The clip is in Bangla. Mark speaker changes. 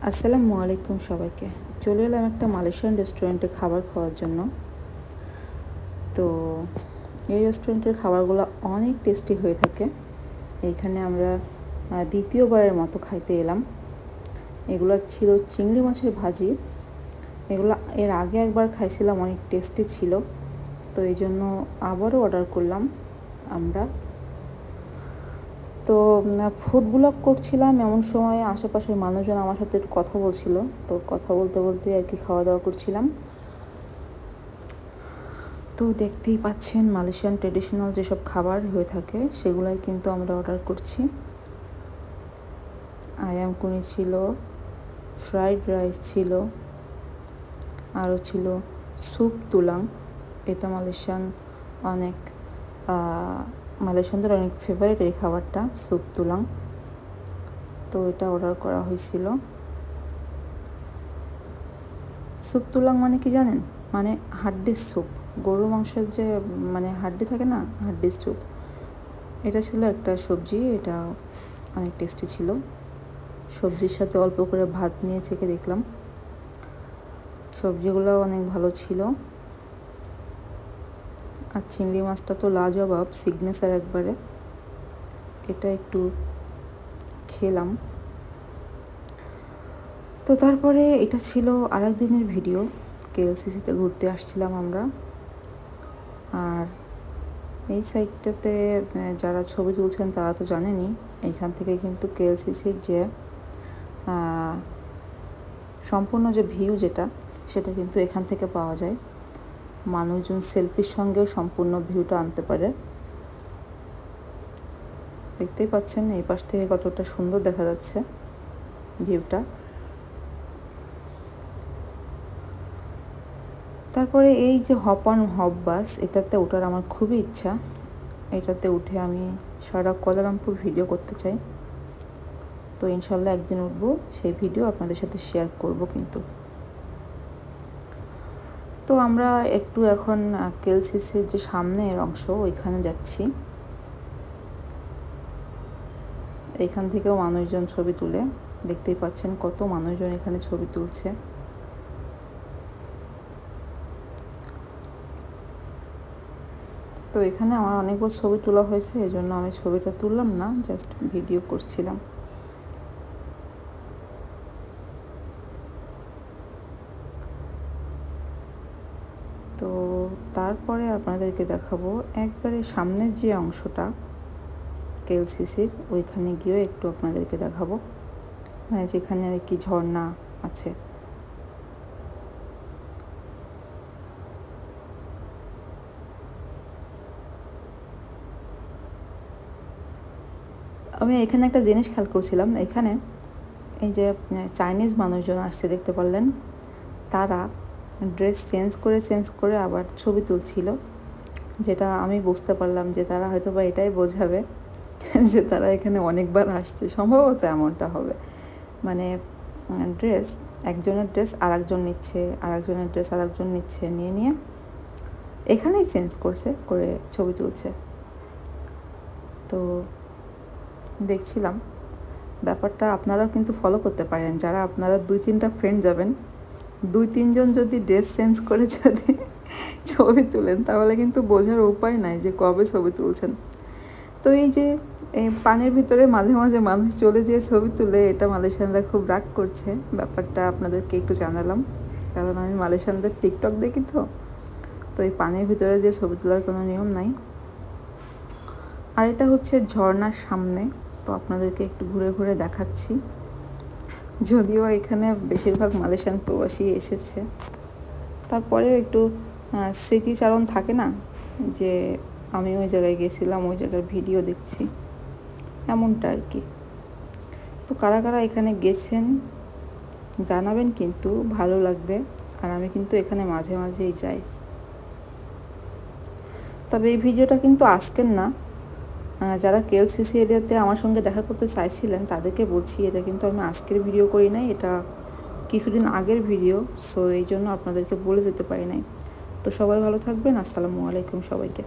Speaker 1: আসসালামু আলাইকুম সবাইকে। চলে এলাম একটা মালয়েশিয়ান রেস্টুরেন্টে খাবার খাওয়ার জন্য। তো এই রেস্টুরেন্টের খাবারগুলো অনেক টেস্টি হয়ে থাকে। এইখানে আমরা দ্বিতীয়বারের মতো খাইতে এলাম। এগুলো ছিল চিংড়ি মাছের ভাজি। এগুলো এর আগে একবার খাইছিলাম, অনেক টেস্টি ছিল। তো এই জন্য আবারও অর্ডার করলাম আমরা। তো ফুড ব্লগ করছিলাম, এমন সময় আশেপাশের মানুষজন আমার সাথে একটু কথা বলছিল। তো কথা বলতে বলতে আর কি খাওয়া দাওয়া করছিলাম। তো দেখতেই পাচ্ছেন মালয়েশিয়ান ট্রেডিশনাল যেসব খাবার হয়ে থাকে সেগুলাই কিন্তু আমরা অর্ডার করছি। আয়াম কুনি ছিল, ফ্রাইড রাইস ছিল, আরও ছিল স্যুপ তুলাং। এটা মালয়েশিয়ানদের অনেক ফেভারিট এই খাবারটা, স্যুপ তুলাং। তো এটা অর্ডার করা হয়েছিল। স্যুপ তুলাং মানে কি জানেন? মানে হাড্ডির স্যুপ। গরুর মাংসের যে হাড্ডি থাকে না, হাড্ডির স্যুপ। এটা ছিল একটা সবজি, এটা অনেক টেস্টি ছিল। সবজির সাথে অল্প করে ভাত নিয়ে চেখে দেখলাম, সবজিগুলো অনেক ভালো ছিল। আর চিংড়ি মাছটা তো লাজবাব, সিগনেচার একবারে। এটা একটু খেলাম। তো তারপরে এটা ছিল আরেক দিনের ভিডিও। কেএলসিসিতে ঘুরতে আসছিলাম আমরা। আর এই সাইডটাতে যারা ছবি তুলছেন তারা তো জানেনই, এইখান থেকে কিন্তু কেএলসিসির যে সম্পূর্ণ যে ভিউ সেটা কিন্তু এখান থেকে পাওয়া যায়। মানুষজন সেলফির সঙ্গেও সম্পূর্ণ ভিউটা আনতে পারে। দেখতেই পাচ্ছেন এই পাশ থেকে কতটা সুন্দর দেখা যাচ্ছে ভিউটা। তারপরে এই যে হপ অন হপ বাস, এটাতে ওঠার আমার খুবই ইচ্ছা। এটাতে উঠে আমি সারা কুয়ালালামপুর ভিডিও করতে চাই। তো ইনশাল্লাহ একদিন উঠবো, সেই ভিডিও আপনাদের সাথে শেয়ার করব কিন্তু। তো আমরা একটু এখন কেএলসিসির যে সামনের অংশ ওইখানে যাচ্ছি। এইখান থেকেও মানুষজন ছবি তুলে, দেখতেই পাচ্ছেন কত মানুষজন এখানে ছবি তুলছে। তো এখানে আমার অনেকবার ছবি তোলা হয়েছে, এই জন্য আমি ছবিটা তুললাম না, জাস্ট ভিডিও করছিলাম। তো তারপরে আপনাদেরকে দেখাবো একবারে সামনের যে অংশটা কেএলসিসির, ওইখানে গিয়েও একটু আপনাদেরকে দেখাবো, যেখানে আর কি ঝর্ণা আছে। আমি এখানে একটা জিনিস খেয়াল করছিলাম, এখানে এই যে চাইনিজ মানুষজন আসছে দেখতে পারলেন, তারা ড্রেস চেঞ্জ করে আবার ছবি তুলছিল। যেটা আমি বুঝতে পারলাম যে তারা হয়তো বা এটাই বোঝাবে যে তারা এখানে অনেকবার আসছে, সম্ভবত এমনটা হবে। ড্রেস, একজনের ড্রেস আরেকজন নিচ্ছে, আরেকজনের ড্রেস আরেকজন নিচ্ছে, নিয়ে এখানেই চেঞ্জ করে ছবি তুলছে। তো দেখছিলাম ব্যাপারটা, আপনারাও কিন্তু ফলো করতে পারেন। যারা আপনারা 2-3টা ফ্রেন্ড যাবেন, 2-3জন যদি ড্রেস চেঞ্জ করে যদি ছবি তুলেন, তাহলে কিন্তু বোঝার উপায় নাই যে কবে ছবি তুলছেন। তো এই যে এই পানির ভিতরে মাঝে মাঝে মানুষ চলে যেয়ে ছবি তুলে, এটা মালয়েশিয়ানরা খুব রাগ করছে। ব্যাপারটা আপনাদেরকে একটু জানালাম, কারণ আমি মালয়েশিয়ানদের টিকটক দেখি। তো এই পানির ভিতরে যে ছবি তোলার কোনো নিয়ম নাই। আর এটা হচ্ছে ঝর্ণার সামনে। তো আপনাদেরকে একটু ঘুরে ঘুরে দেখাচ্ছি। যদিও এখানে বেশিরভাগ মালয়েশিয়ান প্রবাসী এসেছে, তারপরেও একটু স্মৃতিচারণ থাকে না, যে আমি ওই জায়গায় গেছিলাম, ওই জায়গার ভিডিও দেখছি, এমনটা আর কি। তো কারা কারা এখানে গেছেন জানাবেন কিন্তু, ভালো লাগবে। আর আমি কিন্তু এখানে মাঝে মাঝেই যাই। তবে এই ভিডিওটা কিন্তু আজকের না। যারা কেএলসিসি এরিয়াতে আমার সঙ্গে দেখা করতে চাইছিলেন তাদেরকে বলছি, এটা কিন্তু আমি আজকের ভিডিও করি নাই, এটা কিছুদিন আগের ভিডিও। সো এই জন্য আপনাদেরকে বলে দিতে পারি নাই। তো সবাই ভালো থাকবেন। আসসালামু আলাইকুম সবাইকে।